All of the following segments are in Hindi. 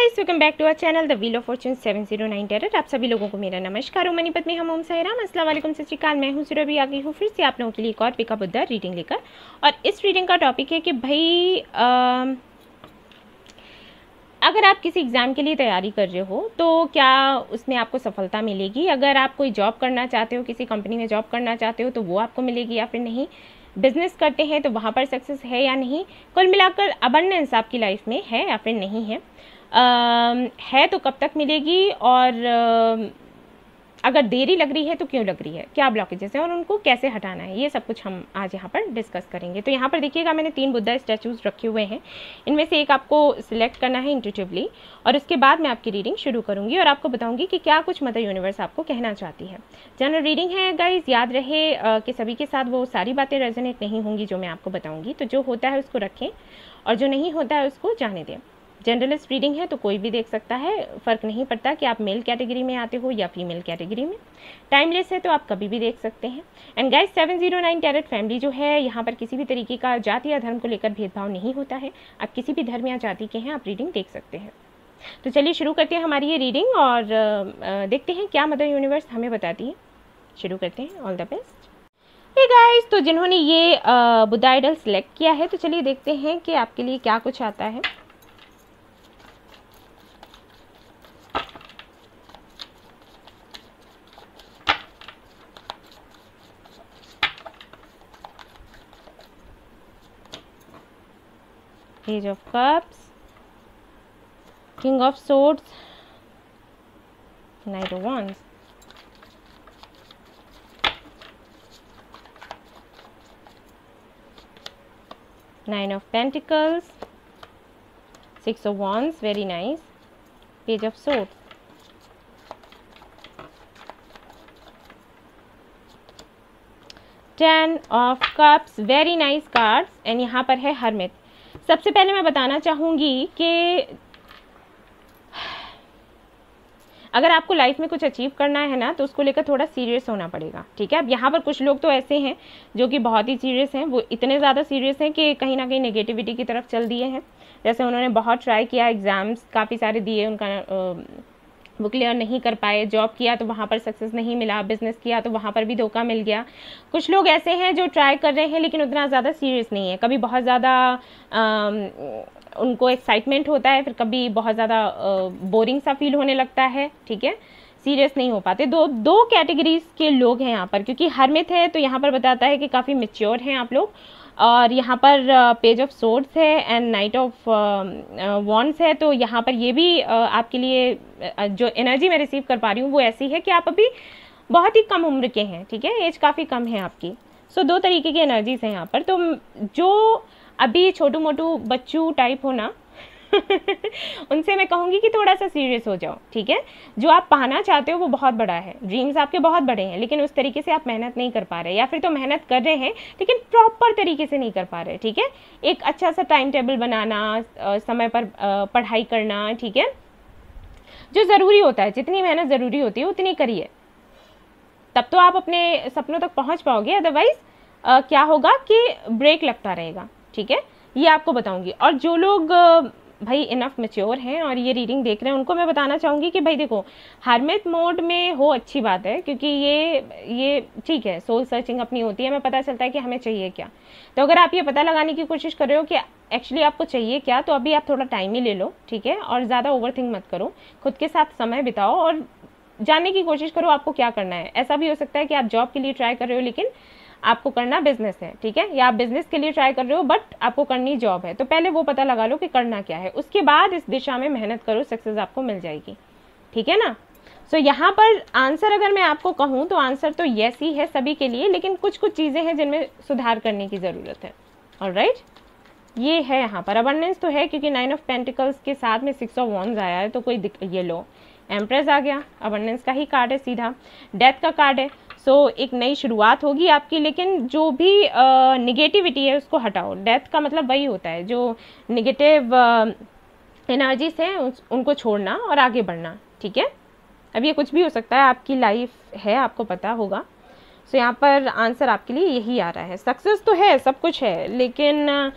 Guys, welcome back to our channel the wheel of fortune 709 tarot. आप सभी लोगों को मेरा नमस्कार। मनीपत में हम ओम साईराम। अस्सलाम वालेकुम, सत श्री अकाल। मैं हूं सुरभि, आ गई हूं फिर से आप लोगों के लिए एक और पिकअप बुद्धा रीडिंग लेकर। और इस रीडिंग का टॉपिक है कि भाई अगर आप किसी एग्ज़ाम के लिए तैयारी कर रहे हो तो क्या उसमें आपको सफलता मिलेगी। अगर आप कोई जॉब करना चाहते हो, किसी कंपनी में जॉब करना चाहते हो, तो वो आपको मिलेगी या फिर नहीं। बिजनेस करते हैं तो वहाँ पर सक्सेस है या नहीं। कुल मिलाकर अबंडेंस आपकी लाइफ में है या फिर नहीं है। है तो कब तक मिलेगी, और अगर देरी लग रही है तो क्यों लग रही है, क्या ब्लॉकेजेस हैं और उनको कैसे हटाना है, ये सब कुछ हम आज यहाँ पर डिस्कस करेंगे। तो यहाँ पर देखिएगा, मैंने 3 बुद्धा स्टैचूज रखे हुए हैं। इनमें से एक आपको सिलेक्ट करना है इंट्यूटिवली, और उसके बाद मैं आपकी रीडिंग शुरू करूँगी और आपको बताऊँगी कि क्या कुछ मदर यूनिवर्स आपको कहना चाहती है। जनरल रीडिंग है गाइज, याद रहे कि सभी के साथ वो सारी बातें रेजोनेट नहीं होंगी जो मैं आपको बताऊँगी। तो जो होता है उसको रखें और जो नहीं होता है उसको जाने दें। जनरलिस्ट रीडिंग है तो कोई भी देख सकता है, फ़र्क नहीं पड़ता कि आप मेल कैटेगरी में आते हो या फीमेल कैटेगरी में। टाइमलेस है तो आप कभी भी देख सकते हैं। एंड गाइस, 709 टैरेट फैमिली जो है, यहाँ पर किसी भी तरीके का जाति या धर्म को लेकर भेदभाव नहीं होता है। आप किसी भी धर्म या जाति के हैं, आप रीडिंग देख सकते हैं। तो चलिए शुरू करते हैं हमारी ये रीडिंग और देखते हैं क्या मदर यूनिवर्स हमें बताती है। शुरू करते हैं। All the best. Hey guys, तो जिन्होंने ये बुद्धा आइडल सेलेक्ट किया है, तो चलिए देखते हैं कि आपके लिए क्या कुछ आता है। Page of Cups, King of Swords, Knight of Wands, Nine of Pentacles, Six of Wands, very nice, Page of Swords, Ten of Cups, very nice cards, and यहाँ पर है Hermit। सबसे पहले मैं बताना चाहूँगी कि अगर आपको लाइफ में कुछ अचीव करना है ना, तो उसको लेकर थोड़ा सीरियस होना पड़ेगा, ठीक है। अब यहाँ पर कुछ लोग तो ऐसे हैं जो कि बहुत ही सीरियस हैं, वो इतने ज़्यादा सीरियस हैं कि कहीं ना कहीं नेगेटिविटी की तरफ चल दिए हैं। जैसे उन्होंने बहुत ट्राई किया, एग्ज़ाम्स काफ़ी सारे दिए, उनका वो क्लियर नहीं कर पाए। जॉब किया तो वहाँ पर सक्सेस नहीं मिला, बिजनेस किया तो वहाँ पर भी धोखा मिल गया। कुछ लोग ऐसे हैं जो ट्राई कर रहे हैं लेकिन उतना ज़्यादा सीरियस नहीं है। कभी बहुत ज़्यादा उनको एक्साइटमेंट होता है, फिर कभी बहुत ज़्यादा बोरिंग सा फील होने लगता है, ठीक है। सीरियस नहीं हो पाते। दो कैटेगरीज के लोग हैं यहाँ पर, क्योंकि हरमित है तो यहाँ पर बताता है कि काफ़ी मेच्योर हैं आप लोग। और यहाँ पर पेज ऑफ सोर्ड्स है एंड नाइट ऑफ वॉन्ड्स है, तो यहाँ पर ये भी आपके लिए जो एनर्जी मैं रिसीव कर पा रही हूँ वो ऐसी है कि आप अभी बहुत ही कम उम्र के हैं, ठीक है। एज काफ़ी कम है आपकी। सो 2 तरीके की एनर्जीज हैं यहाँ पर। तो जो अभी छोटू मोटू बच्चू टाइप हो ना उनसे मैं कहूँगी कि थोड़ा सा सीरियस हो जाओ, ठीक है। जो आप पाना चाहते हो वो बहुत बड़ा है, ड्रीम्स आपके बहुत बड़े हैं, लेकिन उस तरीके से आप मेहनत नहीं कर पा रहे, या फिर तो मेहनत कर रहे हैं लेकिन प्रॉपर तरीके से नहीं कर पा रहे, ठीक है। एक अच्छा सा टाइम टेबल बनाना, समय पर पढ़ाई करना, ठीक है। जो ज़रूरी होता है, जितनी मेहनत ज़रूरी होती है उतनी करिए, तब तो आप अपने सपनों तक पहुँच पाओगे। अदरवाइज क्या होगा कि ब्रेक लगता रहेगा, ठीक है। ये आपको बताऊँगी। और जो लोग भाई इनफ मैच्योर हैं और ये रीडिंग देख रहे हैं, उनको मैं बताना चाहूँगी कि भाई देखो, हरमित मोड में हो अच्छी बात है, क्योंकि ये ठीक है, सोल सर्चिंग अपनी होती है, हमें पता चलता है कि हमें चाहिए क्या। तो अगर आप ये पता लगाने की कोशिश कर रहे हो कि एक्चुअली आपको चाहिए क्या, तो अभी आप थोड़ा टाइम ही ले लो, ठीक है। और ज़्यादा ओवरथिंक मत करो, खुद के साथ समय बिताओ और जानने की कोशिश करो आपको क्या करना है। ऐसा भी हो सकता है कि आप जॉब के लिए ट्राई कर रहे हो लेकिन आपको करना बिजनेस है, ठीक है। या आप बिजनेस के लिए ट्राई कर रहे हो बट आपको करनी जॉब है, तो पहले वो पता लगा लो कि करना क्या है, उसके बाद इस दिशा में मेहनत करो, सक्सेस आपको मिल जाएगी, ठीक है ना। सो यहाँ पर आंसर अगर मैं आपको कहूँ तो आंसर तो यस ही है सभी के लिए, लेकिन कुछ चीज़ें हैं जिनमें सुधार करने की ज़रूरत है। ऑलराइट, ये है यहाँ पर। अबंडेंस तो है क्योंकि 9 ऑफ पेंटिकल्स के साथ में 6 ऑफ वॉन्ड्स आया है, तो कोई ये लो, एम्प्रेस आ गया, अबंडेंस का ही कार्ड है सीधा। डेथ का कार्ड है। सो एक नई शुरुआत होगी आपकी, लेकिन जो भी निगेटिविटी है उसको हटाओ। डेथ का मतलब वही होता है, जो निगेटिव एनर्जीज हैं उनको छोड़ना और आगे बढ़ना, ठीक है। अब ये कुछ भी हो सकता है, आपकी लाइफ है, आपको पता होगा। सो यहाँ पर आंसर आपके लिए यही आ रहा है। सक्सेस तो है, सब कुछ है, लेकिन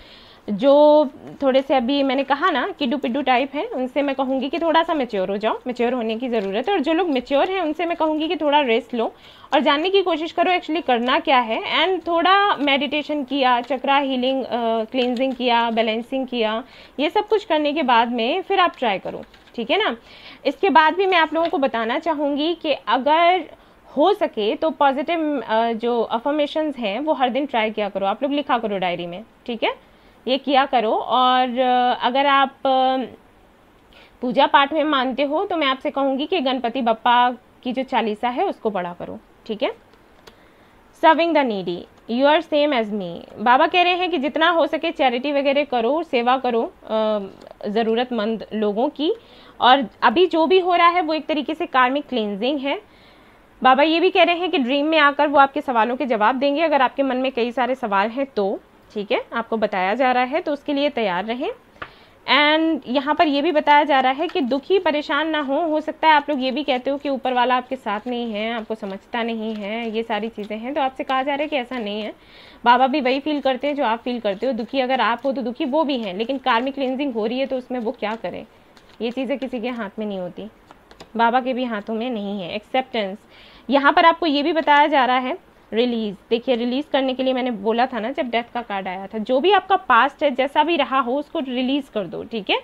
जो थोड़े से अभी मैंने कहा ना किड्डू पिड्डू टाइप हैं, उनसे मैं कहूँगी कि थोड़ा सा मैच्योर हो जाओ, मैच्योर होने की ज़रूरत है। और जो लोग मैच्योर हैं उनसे मैं कहूँगी कि थोड़ा रेस्ट लो और जानने की कोशिश करो एक्चुअली करना क्या है। एंड थोड़ा मेडिटेशन किया, चक्रा हीलिंग, क्लींजिंग किया, बैलेंसिंग किया, ये सब कुछ करने के बाद में फिर आप ट्राई करो, ठीक है ना। इसके बाद भी मैं आप लोगों को बताना चाहूँगी कि अगर हो सके तो पॉजिटिव जो अफर्मेशंस हैं वो हर दिन ट्राई किया करो, आप लोग लिखा करो डायरी में, ठीक है, ये किया करो। और अगर आप पूजा पाठ में मानते हो तो मैं आपसे कहूँगी कि गणपति बप्पा की जो चालीसा है उसको पढ़ा करो, ठीक है। Serving the needy, you are same age me. बाबा कह रहे हैं कि जितना हो सके चैरिटी वगैरह करो, सेवा करो ज़रूरतमंद लोगों की। और अभी जो भी हो रहा है वो एक तरीके से कार्मिक क्लींजिंग है। बाबा ये भी कह रहे हैं कि ड्रीम में आकर वो आपके सवालों के जवाब देंगे, अगर आपके मन में कई सारे सवाल हैं तो, ठीक है, आपको बताया जा रहा है तो उसके लिए तैयार रहें। एंड यहाँ पर ये भी बताया जा रहा है कि दुखी परेशान ना हो सकता है आप लोग ये भी कहते हो कि ऊपर वाला आपके साथ नहीं है, आपको समझता नहीं है, ये सारी चीज़ें हैं। तो आपसे कहा जा रहा है कि ऐसा नहीं है, बाबा भी वही फील करते हैं जो आप फील करते हो। दुखी अगर आप हो तो दुखी वो भी हैं, लेकिन कार्मिक क्लींजिंग हो रही है तो उसमें वो क्या करें, ये चीज़ें किसी के हाथ में नहीं होती, बाबा के भी हाथों में नहीं है। एक्सेप्टेंस, यहाँ पर आपको ये भी बताया जा रहा है। रिलीज, देखिए रिलीज करने के लिए मैंने बोला था ना जब डेथ का कार्ड आया था, जो भी आपका पास्ट है जैसा भी रहा हो उसको रिलीज कर दो, ठीक है।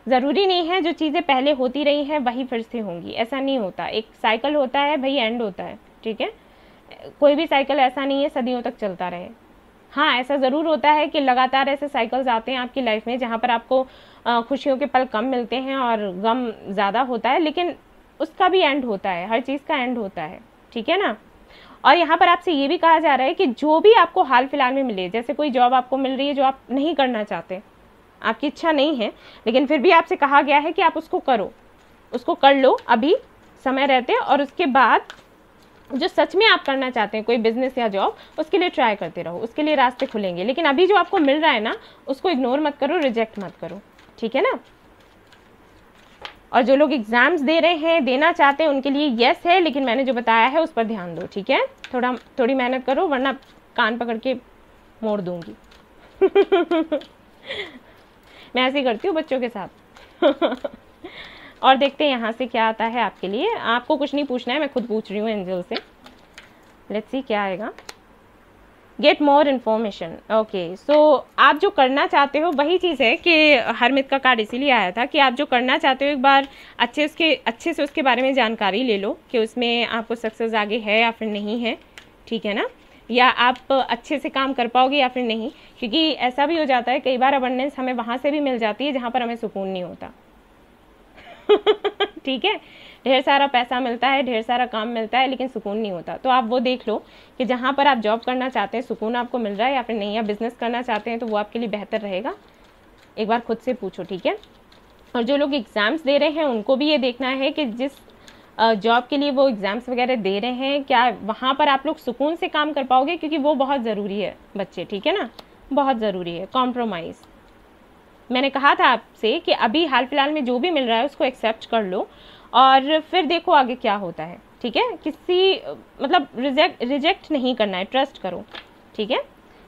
ज़रूरी नहीं है जो चीज़ें पहले होती रही हैं वही फिर से होंगी, ऐसा नहीं होता। एक साइकिल होता है भाई, एंड होता है, ठीक है। कोई भी साइकिल ऐसा नहीं है सदियों तक चलता रहे। हाँ, ऐसा ज़रूर होता है कि लगातार ऐसे साइकिल्स आते हैं आपकी लाइफ में जहाँ पर आपको खुशियों के पल कम मिलते हैं और गम ज़्यादा होता है, लेकिन उसका भी एंड होता है, हर चीज़ का एंड होता है, ठीक है ना। और यहाँ पर आपसे ये भी कहा जा रहा है कि जो भी आपको हाल फिलहाल में मिले, जैसे कोई जॉब आपको मिल रही है जो आप नहीं करना चाहते, आपकी इच्छा नहीं है, लेकिन फिर भी आपसे कहा गया है कि आप उसको करो, उसको कर लो अभी समय रहते, और उसके बाद जो सच में आप करना चाहते हैं कोई बिजनेस या जॉब, उसके लिए ट्राई करते रहो, उसके लिए रास्ते खुलेंगे। लेकिन अभी जो आपको मिल रहा है ना उसको इग्नोर मत करो, रिजेक्ट मत करो, ठीक है ना। और जो लोग एग्जाम्स दे रहे हैं, देना चाहते हैं, उनके लिए यस है, लेकिन मैंने जो बताया है उस पर ध्यान दो, ठीक है। थोड़ी मेहनत करो वरना कान पकड़ के मोड़ दूंगी मैं ऐसे ही करती हूँ बच्चों के साथ और देखते हैं यहाँ से क्या आता है आपके लिए। आपको कुछ नहीं पूछना है, मैं खुद पूछ रही हूँ एंजल से। लेट्स सी क्या आएगा। Get more information, okay. So आप जो करना चाहते हो वही चीज़ है कि हरमित का कार्ड इसीलिए आया था कि आप जो करना चाहते हो एक बार अच्छे से उसके बारे में जानकारी ले लो कि उसमें आपको सक्सेस आगे है या फिर नहीं है, ठीक है ना, या आप अच्छे से काम कर पाओगे या फिर नहीं। क्योंकि ऐसा भी हो जाता है कई बार अबंडेंस हमें वहाँ से भी मिल जाती है जहाँ पर हमें सुकून नहीं होता ठीक है, ढेर सारा पैसा मिलता है, ढेर सारा काम मिलता है, लेकिन सुकून नहीं होता। तो आप वो देख लो कि जहाँ पर आप जॉब करना चाहते हैं सुकून आपको मिल रहा है या फिर नहीं, या बिजनेस करना चाहते हैं तो वो आपके लिए बेहतर रहेगा, एक बार खुद से पूछो, ठीक है। और जो लोग एग्ज़ाम्स दे रहे हैं उनको भी ये देखना है कि जिस जॉब के लिए वो एग्ज़ाम्स वगैरह दे रहे हैं क्या वहाँ पर आप लोग सुकून से काम कर पाओगे, क्योंकि वो बहुत ज़रूरी है बच्चे, ठीक है ना, बहुत ज़रूरी है। कॉम्प्रोमाइज़, मैंने कहा था आपसे कि अभी हाल फिलहाल में जो भी मिल रहा है उसको एक्सेप्ट कर लो और फिर देखो आगे क्या होता है, ठीक है। किसी मतलब रिजेक्ट नहीं करना है, ट्रस्ट करो, ठीक है।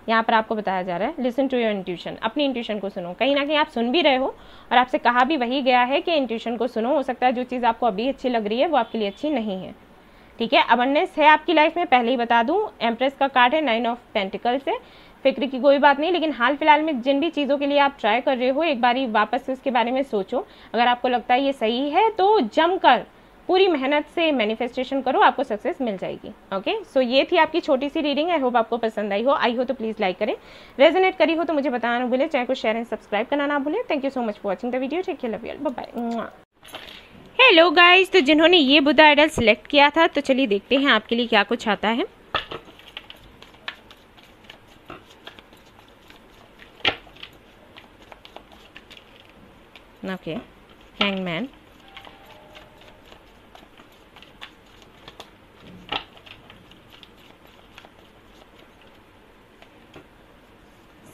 यहाँ पर आपको बताया जा रहा है लिसन टू योर इंट्यूशन, अपनी इंट्यूशन को सुनो। कहीं ना कहीं आप सुन भी रहे हो और आपसे कहा भी वही गया है कि इंट्यूशन को सुनो, हो सकता है जो चीज़ आपको अभी अच्छी लग रही है वो आपके लिए अच्छी नहीं है, ठीक है। अबंडेंस है आपकी लाइफ में, पहले ही बता दूँ। एम्प्रेस का कार्ड है 9 ऑफ पेंटिकल्स से, फिक्र की कोई बात नहीं। लेकिन हाल फिलहाल में जिन भी चीज़ों के लिए आप ट्राई कर रहे हो एक बारी वापस से उसके बारे में सोचो, अगर आपको लगता है ये सही है तो जमकर पूरी मेहनत से मैनिफेस्टेशन करो, आपको सक्सेस मिल जाएगी। ओके, सो ये थी आपकी छोटी सी रीडिंग। आई होप आपको पसंद आई हो तो प्लीज़ लाइक करें, रेजोनेट करी हो तो मुझे बताना ना भूलें, चैनल को शेयर एंड सब्सक्राइब करना ना भूलें। Thank you so much for watching the video, take care, love you, bye bye. Hello guys, तो जिन्होंने ये बुद्धा आइडल सेलेक्ट किया था तो चलिए देखते हैं आपके लिए क्या कुछ आता है। Okay, hangman,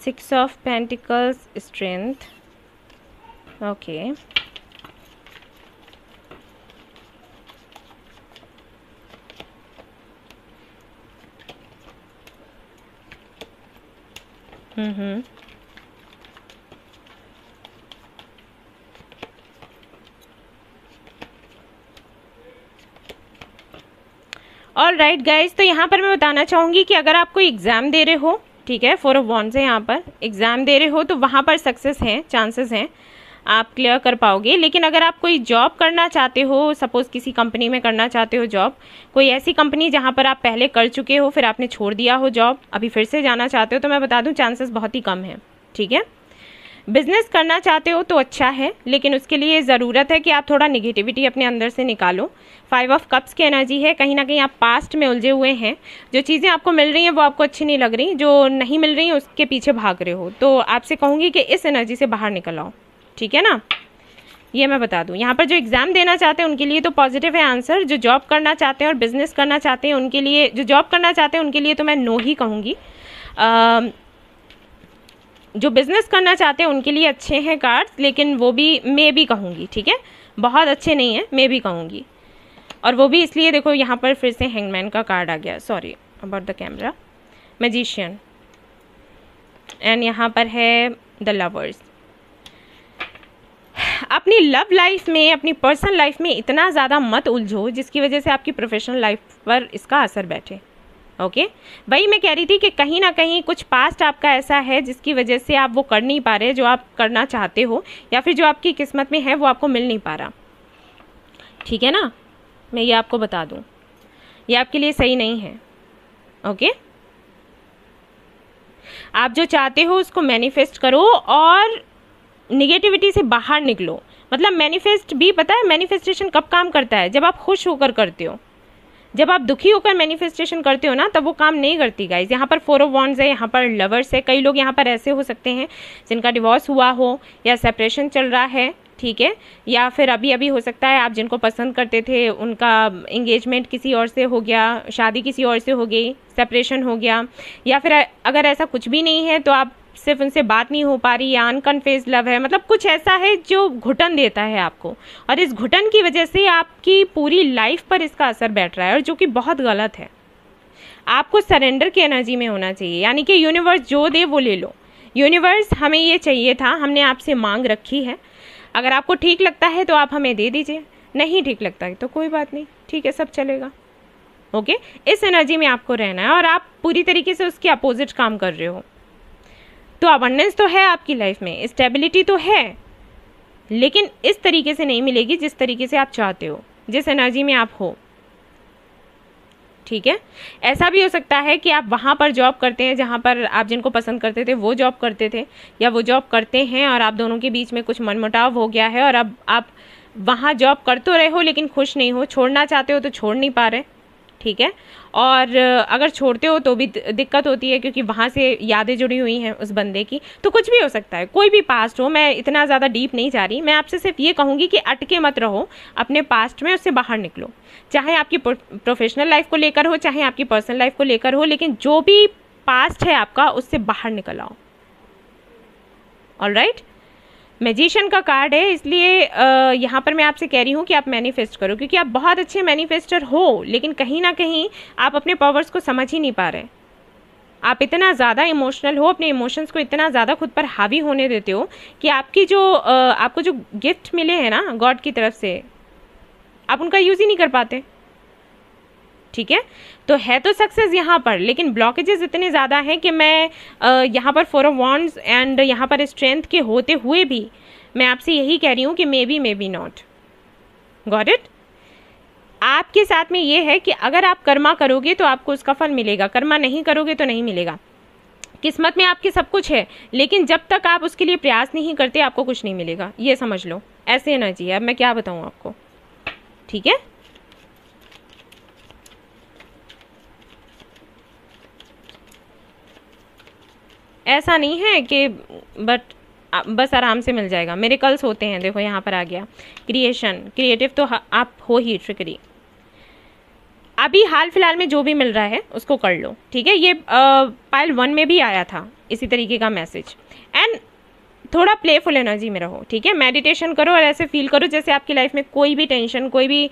six of pentacles, strength, okay, all right guys, तो यहाँ पर मैं बताना चाहूँगी कि अगर आप कोई एग्ज़ाम दे रहे हो, ठीक है, 4 ऑफ वॉन्ड्स है यहाँ पर, एग्ज़ाम दे रहे हो तो वहाँ पर सक्सेस हैं, चांसेस हैं, आप क्लियर कर पाओगे। लेकिन अगर आप कोई जॉब करना चाहते हो, सपोज़ किसी कंपनी में करना चाहते हो जॉब, कोई ऐसी कंपनी जहाँ पर आप पहले कर चुके हो, फिर आपने छोड़ दिया हो जॉब, अभी फिर से जाना चाहते हो, तो मैं बता दूँ चांसेस बहुत ही कम हैं, ठीक है। बिजनेस करना चाहते हो तो अच्छा है, लेकिन उसके लिए ज़रूरत है कि आप थोड़ा निगेटिविटी अपने अंदर से निकालो। 5 ऑफ कप्स की एनर्जी है, कहीं ना कहीं आप पास्ट में उलझे हुए हैं, जो चीज़ें आपको मिल रही हैं वो आपको अच्छी नहीं लग रही, जो नहीं मिल रही हैं उसके पीछे भाग रहे हो। तो आपसे कहूँगी कि इस एनर्जी से बाहर निकल आओ, ठीक है ना। ये मैं बता दूं, यहाँ पर जो एग्ज़ाम देना चाहते हैं उनके लिए तो पॉजिटिव है आंसर, जो जॉब करना चाहते हैं और बिजनेस करना चाहते हैं उनके लिए, जो जॉब करना चाहते हैं उनके लिए तो मैं नो ही कहूँगी। जो बिज़नेस करना चाहते हैं उनके लिए अच्छे हैं कार्ड्स, लेकिन वो भी मैं भी कहूँगी, ठीक है, बहुत अच्छे नहीं है, मैं भी कहूँगी। और वो भी इसलिए, देखो यहाँ पर फिर से हैंगमैन का कार्ड आ गया, sorry about the camera, magician, and यहाँ पर है द लवर्स। अपनी लव लाइफ में, अपनी पर्सनल लाइफ में इतना ज़्यादा मत उलझो जिसकी वजह से आपकी प्रोफेशनल लाइफ पर इसका असर बैठे, ओके। वही मैं कह रही थी कि कहीं ना कहीं कुछ पास्ट आपका ऐसा है जिसकी वजह से आप वो कर नहीं पा रहे जो आप करना चाहते हो, या फिर जो आपकी किस्मत में है वो आपको मिल नहीं पा रहा, ठीक है ना। मैं ये आपको बता दूं, ये आपके लिए सही नहीं है, ओके। आप जो चाहते हो उसको मैनिफेस्ट करो और निगेटिविटी से बाहर निकलो। मतलब मैनिफेस्ट भी, पता है मैनिफेस्टेशन कब काम करता है, जब आप खुश होकर करते हो। जब आप दुखी होकर मैनिफेस्टेशन करते हो ना, तब वो काम नहीं करती गाइज। यहाँ पर 4 ऑफ वॉन्ड्स है, यहाँ पर लवर्स है। कई लोग यहाँ पर ऐसे हो सकते हैं जिनका डिवोर्स हुआ हो या सेपरेशन चल रहा है, ठीक है, या फिर अभी अभी हो सकता है आप जिनको पसंद करते थे उनका एंगेजमेंट किसी और से हो गया, शादी किसी और से हो गई, सेपरेशन हो गया, या फिर अगर ऐसा कुछ भी नहीं है तो आप सिर्फ उनसे बात नहीं हो पा रही, या अनकन्फेस लव है। मतलब कुछ ऐसा है जो घुटन देता है आपको, और इस घुटन की वजह से आपकी पूरी लाइफ पर इसका असर बैठ रहा है, और जो कि बहुत गलत है। आपको सरेंडर की एनर्जी में होना चाहिए, यानी कि यूनिवर्स जो दे वो ले लो। यूनिवर्स हमें ये चाहिए था, हमने आपसे मांग रखी है, अगर आपको ठीक लगता है तो आप हमें दे दीजिए, नहीं ठीक लगता है तो कोई बात नहीं, ठीक है, सब चलेगा, ओके। इस एनर्जी में आपको रहना है, और आप पूरी तरीके से उसके अपोजिट काम कर रहे हो। तो अबंडेंस तो है आपकी लाइफ में, स्टेबिलिटी तो है, लेकिन इस तरीके से नहीं मिलेगी जिस तरीके से आप चाहते हो, जिस एनर्जी में आप हो, ठीक है। ऐसा भी हो सकता है कि आप वहाँ पर जॉब करते हैं जहाँ पर आप जिनको पसंद करते थे वो जॉब करते थे, या वो जॉब करते हैं और आप दोनों के बीच में कुछ मनमुटाव हो गया है, और अब आप वहाँ जॉब कर तो रहे हो लेकिन खुश नहीं हो, छोड़ना चाहते हो तो छोड़ नहीं पा रहे, ठीक है। और अगर छोड़ते हो तो भी दिक्कत होती है, क्योंकि वहाँ से यादें जुड़ी हुई हैं उस बंदे की। तो कुछ भी हो सकता है, कोई भी पास्ट हो, मैं इतना ज़्यादा डीप नहीं जा रही। मैं आपसे सिर्फ ये कहूँगी कि अटके मत रहो अपने पास्ट में, उससे बाहर निकलो, चाहे आपकी प्रोफेशनल लाइफ को लेकर हो, चाहे आपकी पर्सनल लाइफ को लेकर हो, लेकिन जो भी पास्ट है आपका उससे बाहर निकल आओ, ऑलराइट। मैजिशियन का कार्ड है, इसलिए यहाँ पर मैं आपसे कह रही हूँ कि आप मैनिफेस्ट करो, क्योंकि आप बहुत अच्छे मैनिफेस्टर हो, लेकिन कहीं ना कहीं आप अपने पावर्स को समझ ही नहीं पा रहे। आप इतना ज़्यादा इमोशनल हो, अपने इमोशंस को इतना ज़्यादा खुद पर हावी होने देते हो कि आपकी जो आपको जो गिफ्ट मिले हैं ना गॉड की तरफ से, आप उनका यूज़ ही नहीं कर पाते, ठीक है। तो है तो सक्सेस यहाँ पर, लेकिन ब्लॉकेजेस इतने ज़्यादा हैं कि मैं यहाँ पर 4 ऑफ वॉन्ड्स एंड यहाँ पर स्ट्रेंथ के होते हुए भी मैं आपसे यही कह रही हूँ कि may be not, got it. आपके साथ में ये है कि अगर आप कर्मा करोगे तो आपको उसका फल मिलेगा, कर्मा नहीं करोगे तो नहीं मिलेगा। किस्मत में आपके सब कुछ है, लेकिन जब तक आप उसके लिए प्रयास नहीं करते आपको कुछ नहीं मिलेगा, ये समझ लो। ऐसे एनर्जी है, अब मैं क्या बताऊँ आपको, ठीक है। ऐसा नहीं है कि बस आराम से मिल जाएगा, मेरे कल्स होते हैं। देखो यहाँ पर आ गया क्रिएशन, क्रिएटिव तो आप हो ही, ट्रिकरी। अभी हाल फिलहाल में जो भी मिल रहा है उसको कर लो, ठीक है। ये पाइल 1 में भी आया था इसी तरीके का मैसेज। एंड थोड़ा प्लेफुल एनर्जी में रहो, ठीक है। मेडिटेशन करो और ऐसे फील करो जैसे आपकी लाइफ में कोई भी टेंशन, कोई भी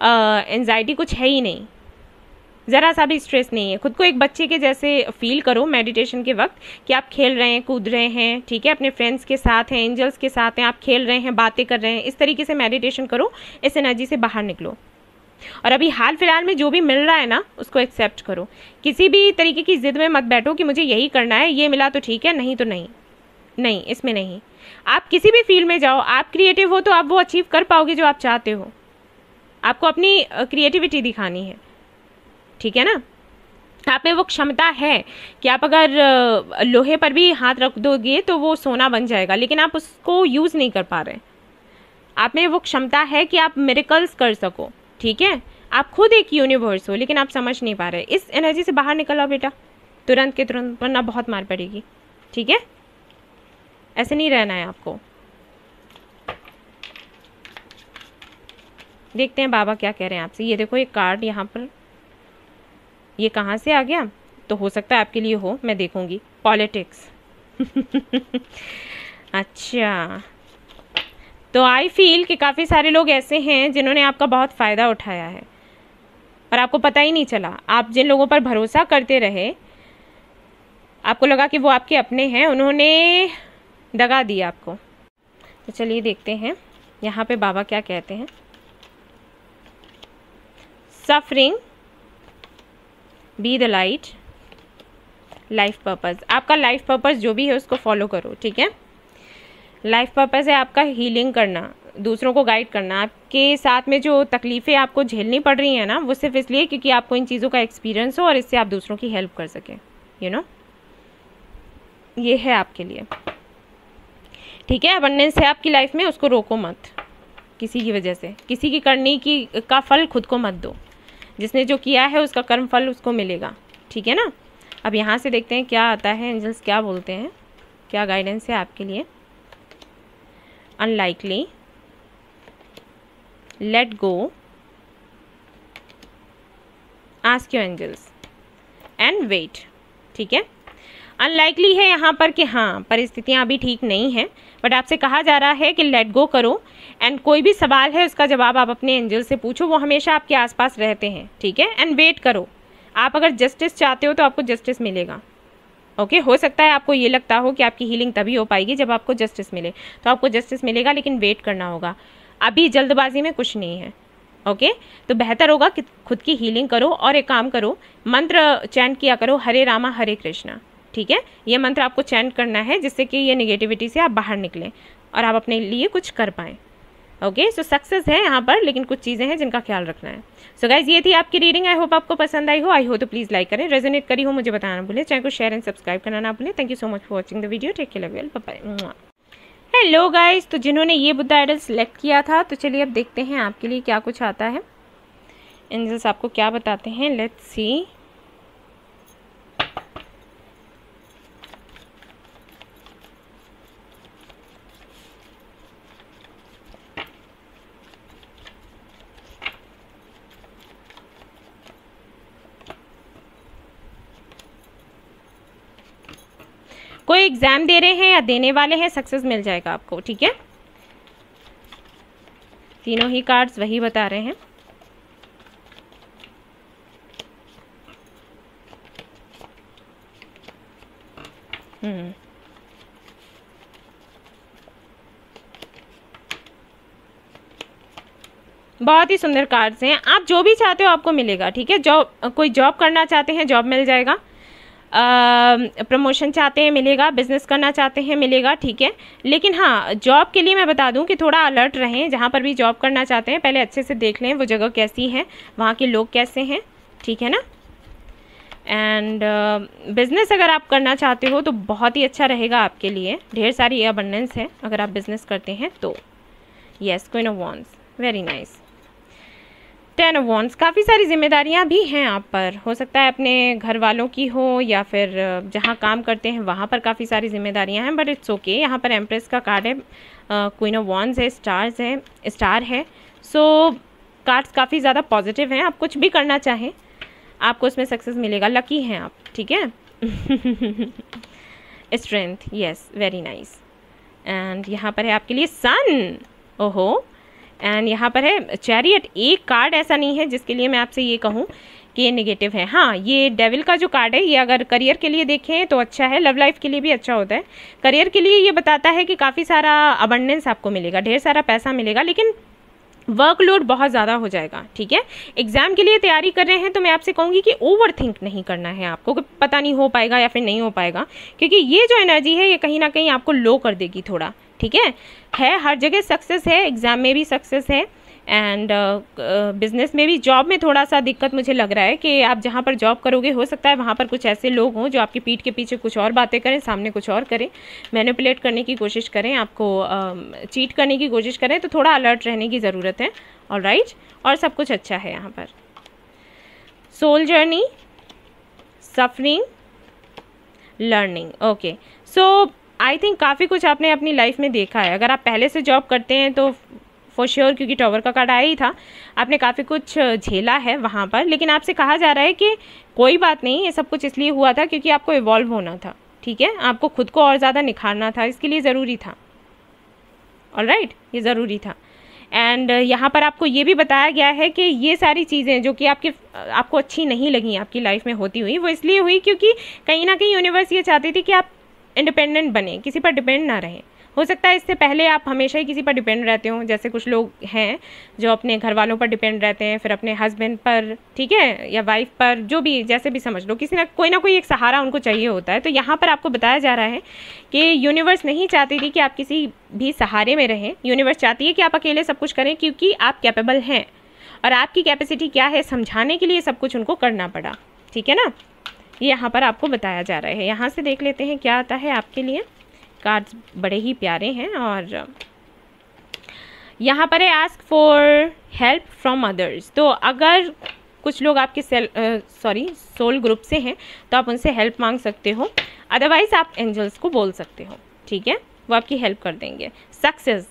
एंजाइटी कुछ है ही नहीं, ज़रा सा भी स्ट्रेस नहीं है। खुद को एक बच्चे के जैसे फील करो मेडिटेशन के वक्त, कि आप खेल रहे हैं, कूद रहे हैं, ठीक है, अपने फ्रेंड्स के साथ हैं, एंजल्स के साथ हैं, आप खेल रहे हैं, बातें कर रहे हैं। इस तरीके से मेडिटेशन करो, इस एनर्जी से बाहर निकलो, और अभी हाल फिलहाल में जो भी मिल रहा है ना उसको एक्सेप्ट करो। किसी भी तरीके की जिद में मत बैठो कि मुझे यही करना है, ये मिला तो ठीक है, नहीं तो नहीं, नहीं इसमें नहीं। आप किसी भी फील्ड में जाओ, आप क्रिएटिव हो तो आप वो अचीव कर पाओगे जो आप चाहते हो। आपको अपनी क्रिएटिविटी दिखानी है, ठीक है ना। आप में वो क्षमता है कि आप अगर लोहे पर भी हाथ रख दोगे तो वो सोना बन जाएगा, लेकिन आप उसको यूज़ नहीं कर पा रहे। आप में वो क्षमता है कि आप मिरेकल्स कर सको, ठीक है। आप खुद एक यूनिवर्स हो, लेकिन आप समझ नहीं पा रहे। इस एनर्जी से बाहर निकल आओ बेटा, तुरंत के तुरंत, वरना बहुत मार पड़ेगी, ठीक है। ऐसे नहीं रहना है आपको। देखते हैं बाबा क्या कह रहे हैं आपसे। ये देखो एक कार्ड यहाँ पर, ये कहाँ से आ गया, तो हो सकता है आपके लिए हो, मैं देखूंगी। पॉलिटिक्स अच्छा, तो आई फील कि काफ़ी सारे लोग ऐसे हैं जिन्होंने आपका बहुत फ़ायदा उठाया है और आपको पता ही नहीं चला। आप जिन लोगों पर भरोसा करते रहे, आपको लगा कि वो आपके अपने हैं, उन्होंने दगा दिया आपको। तो चलिए देखते हैं यहाँ पे बाबा क्या कहते हैं। Suffering, be the light, life purpose. आपका लाइफ पर्पस जो भी है उसको फॉलो करो, ठीक है। लाइफ पर्पस है आपका हीलिंग करना, दूसरों को गाइड करना। आपके साथ में जो तकलीफ़ें आपको झेलनी पड़ रही हैं ना, वो सिर्फ इसलिए क्योंकि आपको इन चीज़ों का एक्सपीरियंस हो और इससे आप दूसरों की हेल्प कर सकें, यू नो। ये है आपके लिए, ठीक है। अबंडेंस है आपकी लाइफ में, उसको रोको मत किसी की वजह से। किसी की करनी की का फल खुद को मत दो। जिसने जो किया है उसका कर्म फल उसको मिलेगा, ठीक है ना। अब यहाँ से देखते हैं क्या आता है, एंजल्स क्या बोलते हैं, क्या गाइडेंस है आपके लिए। Unlikely, let go, ask your angels and wait, ठीक है। अनलाइकली है यहाँ पर कि हाँ परिस्थितियाँ अभी ठीक नहीं हैं, बट आपसे कहा जा रहा है कि लेट गो करो। एंड कोई भी सवाल है उसका जवाब आप अपने एंजल से पूछो, वो हमेशा आपके आसपास रहते हैं, ठीक है। एंड वेट करो। आप अगर जस्टिस चाहते हो तो आपको जस्टिस मिलेगा, ओके। हो सकता है आपको ये लगता हो कि आपकी हीलिंग तभी हो पाएगी जब आपको जस्टिस मिले, तो आपको जस्टिस मिलेगा, लेकिन वेट करना होगा। अभी जल्दबाजी में कुछ नहीं है, ओके। तो बेहतर होगा कि खुद की हीलिंग करो और एक काम करो, मंत्र चैंट किया करो, हरे रामा हरे कृष्णा, ठीक है। ये मंत्र आपको चैंट करना है जिससे कि ये नेगेटिविटी से आप बाहर निकलें और आप अपने लिए कुछ कर पाएँ, ओके। सो सक्सेस है यहाँ पर, लेकिन कुछ चीज़ें हैं जिनका ख्याल रखना है। सो गाइज ये थी आपकी रीडिंग। आई होप आपको पसंद आई हो। आई हो तो प्लीज़ लाइक करें, रेजोनेट करी हो मुझे बताना भूलें, चैनल को शेयर एंड सब्सक्राइब करना ना भूलें। Thank you so much for watching the video, take care, love you, bye bye. Hello guys, तो जिन्होंने ये बुद्धा आइडल सेलेक्ट किया था, तो चलिए अब देखते हैं आपके लिए क्या कुछ आता है, एंजल्स आपको क्या बताते हैं। Let's see. कोई एग्जाम दे रहे हैं या देने वाले हैं, सक्सेस मिल जाएगा आपको, ठीक है। तीनों ही कार्ड्स वही बता रहे हैं। बहुत ही सुंदर कार्ड्स हैं। आप जो भी चाहते हो आपको मिलेगा, ठीक है। जॉब, कोई जॉब करना चाहते हैं जॉब मिल जाएगा, प्रमोशन चाहते हैं मिलेगा, बिजनेस करना चाहते हैं मिलेगा, ठीक है। लेकिन हाँ, जॉब के लिए मैं बता दूं कि थोड़ा अलर्ट रहें। जहाँ पर भी जॉब करना चाहते हैं पहले अच्छे से देख लें वो जगह कैसी है, वहाँ के लोग कैसे हैं, ठीक है ना। एंड बिज़नेस अगर आप करना चाहते हो तो बहुत ही अच्छा रहेगा आपके लिए, ढेर सारी अबंडेंस है अगर आप बिज़नेस करते हैं तो। Yes, queen of wands, very nice. 10 of wands, काफ़ी सारी जिम्मेदारियां भी हैं आप पर। हो सकता है अपने घर वालों की हो या फिर जहां काम करते हैं वहां पर काफ़ी सारी जिम्मेदारियां हैं, बट इट्स ओके। यहाँ पर एम्प्रेस का कार्ड है, क्वीन ऑफ वॉन्ड्स है, स्टार है। सो कार्ड्स काफ़ी ज़्यादा पॉजिटिव हैं। आप कुछ भी करना चाहें आपको उसमें सक्सेस मिलेगा, लकी हैं आप, ठीक है। Strength, yes, very nice. And यहाँ पर है आपके लिए सन, ओहो। एंड यहाँ पर है चैरियट। एक कार्ड ऐसा नहीं है जिसके लिए मैं आपसे ये कहूँ कि ये नेगेटिव है। हाँ, ये डेविल का जो कार्ड है ये अगर करियर के लिए देखें तो अच्छा है, लव लाइफ के लिए भी अच्छा होता है। करियर के लिए ये बताता है कि काफ़ी सारा अबंडेंस आपको मिलेगा, ढेर सारा पैसा मिलेगा, लेकिन वर्कलोड बहुत ज़्यादा हो जाएगा, ठीक है। एग्जाम के लिए तैयारी कर रहे हैं तो मैं आपसे कहूँगी कि ओवर थिंक नहीं करना है आपको कि पता नहीं हो पाएगा या फिर नहीं हो पाएगा, क्योंकि ये जो एनर्जी है ये कहीं ना कहीं आपको लो कर देगी थोड़ा, ठीक है। हर जगह सक्सेस है, एग्जाम में भी सक्सेस है, एंड बिजनेस में भी। जॉब में थोड़ा सा दिक्कत मुझे लग रहा है कि आप जहाँ पर जॉब करोगे हो सकता है वहाँ पर कुछ ऐसे लोग हों जो आपकी पीठ के पीछे कुछ और बातें करें, सामने कुछ और करें, मैनिपुलेट करने की कोशिश करें, आपको चीट करने की कोशिश करें, तो थोड़ा अलर्ट रहने की ज़रूरत है। ऑलराइट, और सब कुछ अच्छा है यहाँ पर। Soul journey, suffering, learning. Okay, so I think काफ़ी कुछ आपने अपनी लाइफ में देखा है। अगर आप पहले से जॉब करते हैं तो फॉर श्योर, क्योंकि टॉवर का कार्ड आया ही था, आपने काफ़ी कुछ झेला है वहाँ पर। लेकिन आपसे कहा जा रहा है कि कोई बात नहीं, ये सब कुछ इसलिए हुआ था क्योंकि आपको इवॉल्व होना था, ठीक है। आपको खुद को और ज़्यादा निखारना था, इसके लिए ज़रूरी था। ऑलराइट, ये ज़रूरी था। एंड यहाँ पर आपको ये भी बताया गया है कि ये सारी चीज़ें जो कि आपको अच्छी नहीं लगी आपकी लाइफ में होती हुई, वो इसलिए हुई क्योंकि कहीं ना कहीं यूनिवर्स ये चाहती थी कि आप इंडिपेंडेंट बने, किसी पर डिपेंड ना रहें। हो सकता है इससे पहले आप हमेशा ही किसी पर डिपेंड रहते हो, जैसे कुछ लोग हैं जो अपने घर वालों पर डिपेंड रहते हैं, फिर अपने हस्बैंड पर, ठीक है, या वाइफ पर, जो भी, जैसे भी समझ लो, किसी ना कोई एक सहारा उनको चाहिए होता है। तो यहाँ पर आपको बताया जा रहा है कि यूनिवर्स नहीं चाहती थी कि आप किसी भी सहारे में रहें। यूनिवर्स चाहती है कि आप अकेले सब कुछ करें, क्योंकि आप कैपेबल हैं और आपकी कैपेसिटी क्या है समझाने के लिए सब कुछ उनको करना पड़ा, ठीक है ना। ये यहाँ पर आपको बताया जा रहा है। यहाँ से देख लेते हैं क्या आता है आपके लिए। कार्ड्स बड़े ही प्यारे हैं, और यहाँ पर है ask for help from others. तो अगर कुछ लोग आपके सोल ग्रुप से हैं तो आप उनसे हेल्प मांग सकते हो, अदरवाइज आप एंजल्स को बोल सकते हो, ठीक है, वो आपकी हेल्प कर देंगे। सक्सेस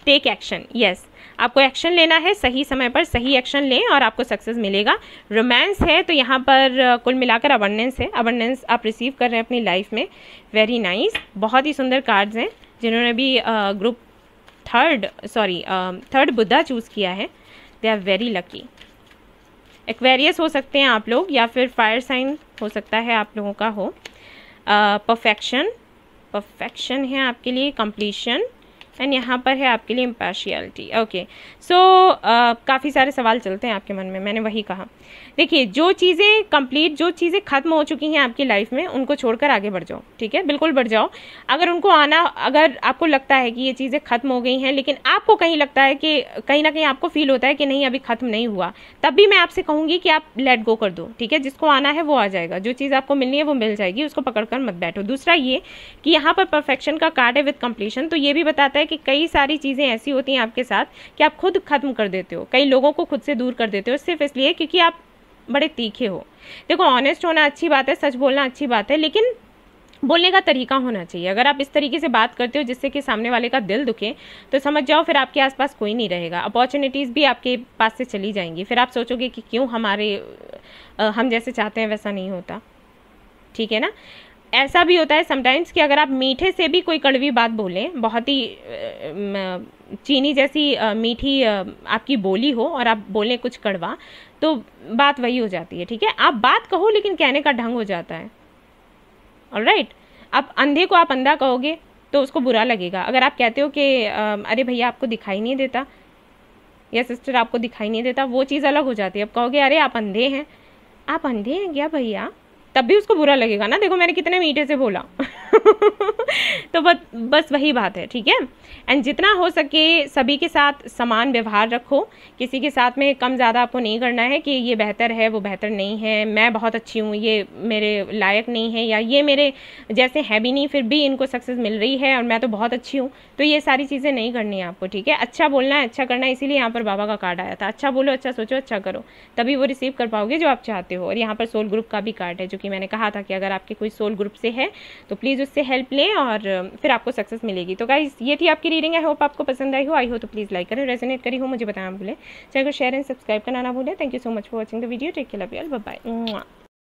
टेक एक्शन, यस, आपको एक्शन लेना है, सही समय पर सही एक्शन लें और आपको सक्सेस मिलेगा। रोमांस है तो यहाँ पर कुल मिलाकर अबंडेंस है, अबंडेंस आप रिसीव कर रहे हैं अपनी लाइफ में। वेरी नाइस, बहुत ही सुंदर कार्ड्स हैं। जिन्होंने भी ग्रुप थर्ड बुद्धा चूज़ किया है, they are very lucky. Aquarius हो सकते हैं आप लोग, या फिर फायर साइन हो सकता है आप लोगों का हो। परफेक्शन है आपके लिए, कंप्लीशन, एंड यहाँ पर है आपके लिए इम्पार्शियलिटी। ओके, सो काफ़ी सारे सवाल चलते हैं आपके मन में, मैंने वही कहा। देखिए, जो चीज़ें कंप्लीट, जो चीज़ें खत्म हो चुकी हैं आपकी लाइफ में, उनको छोड़कर आगे बढ़ जाओ, ठीक है, बिल्कुल बढ़ जाओ। अगर आपको लगता है कि ये चीज़ें खत्म हो गई हैं, लेकिन आपको कहीं लगता है कि कहीं ना कहीं आपको फील होता है कि नहीं अभी खत्म नहीं हुआ, तब भी मैं आपसे कहूँगी कि आप लेट गो कर दो, ठीक है। जिसको आना है वो आ जाएगा, जो चीज़ आपको मिलनी है वो मिल जाएगी, उसको पकड़कर मत बैठो। दूसरा ये कि यहाँ पर परफेक्शन का कार्ड है विद कंप्लीशन, तो ये भी बताता है कि कई सारी चीज़ें ऐसी होती हैं आपके साथ कि आप खुद खत्म कर देते हो, कई लोगों को खुद से दूर कर देते हो, सिर्फ इसलिए क्योंकि आप बड़े तीखे हो। देखो, ऑनेस्ट होना अच्छी बात है, सच बोलना अच्छी बात है, लेकिन बोलने का तरीका होना चाहिए। अगर आप इस तरीके से बात करते हो जिससे कि सामने वाले का दिल दुखे, तो समझ जाओ फिर आपके आसपास कोई नहीं रहेगा, अपॉर्चुनिटीज़ भी आपके पास से चली जाएंगी। फिर आप सोचोगे कि क्यों हम जैसे चाहते हैं वैसा नहीं होता, ठीक है ना। ऐसा भी होता है समटाइम्स कि अगर आप मीठे से भी कोई कड़वी बात बोलें, बहुत ही चीनी जैसी मीठी आपकी बोली हो, और आप बोलें कुछ कड़वा, तो बात वही हो जाती है, ठीक है। आप बात कहो लेकिन कहने का ढंग हो जाता है। ऑलराइट, आप अंधे को आप अंधा कहोगे तो उसको बुरा लगेगा। अगर आप कहते हो कि अरे भैया आपको दिखाई नहीं देता, या सिस्टर आपको दिखाई नहीं देता, वो चीज़ अलग हो जाती है। अब कहोगे अरे आप अंधे हैं, आप अंधे हैं क्या भैया, तब भी उसको बुरा लगेगा ना। देखो मैंने कितने मीठे से बोला तो बस वही बात है, ठीक है। एंड जितना हो सके सभी के साथ समान व्यवहार रखो, किसी के साथ में कम ज़्यादा आपको नहीं करना है कि ये बेहतर है वो बेहतर नहीं है, मैं बहुत अच्छी हूँ ये मेरे लायक नहीं है, या ये मेरे जैसे है भी नहीं फिर भी इनको सक्सेस मिल रही है और मैं तो बहुत अच्छी हूँ। तो ये सारी चीज़ें नहीं करनी है आपको, ठीक है। अच्छा बोलना है, अच्छा करना है, इसीलिए यहाँ पर बाबा का कार्ड आया था। अच्छा बोलो, अच्छा सोचो, अच्छा करो, तभी वो रिसीव कर पाओगे जो आप चाहते हो। और यहाँ पर सोल ग्रुप का भी कार्ड है, जो कि मैंने कहा था कि अगर आपके कोई सोल ग्रुप से है तो प्लीज़ उससे हेल्प लें और फिर आपको सक्सेस मिलेगी। तो गाइस, ये थी आपकी रीडिंग। आई होप आपको पसंद आई हो तो प्लीज़ लाइक करें, रेजोनेट करी हो मुझे बताना भूलें, चैनल को शेयर एंड सब्सक्राइब करना ना भूलें। Thank you so much for watching the video. Take care, love you all, bye bye.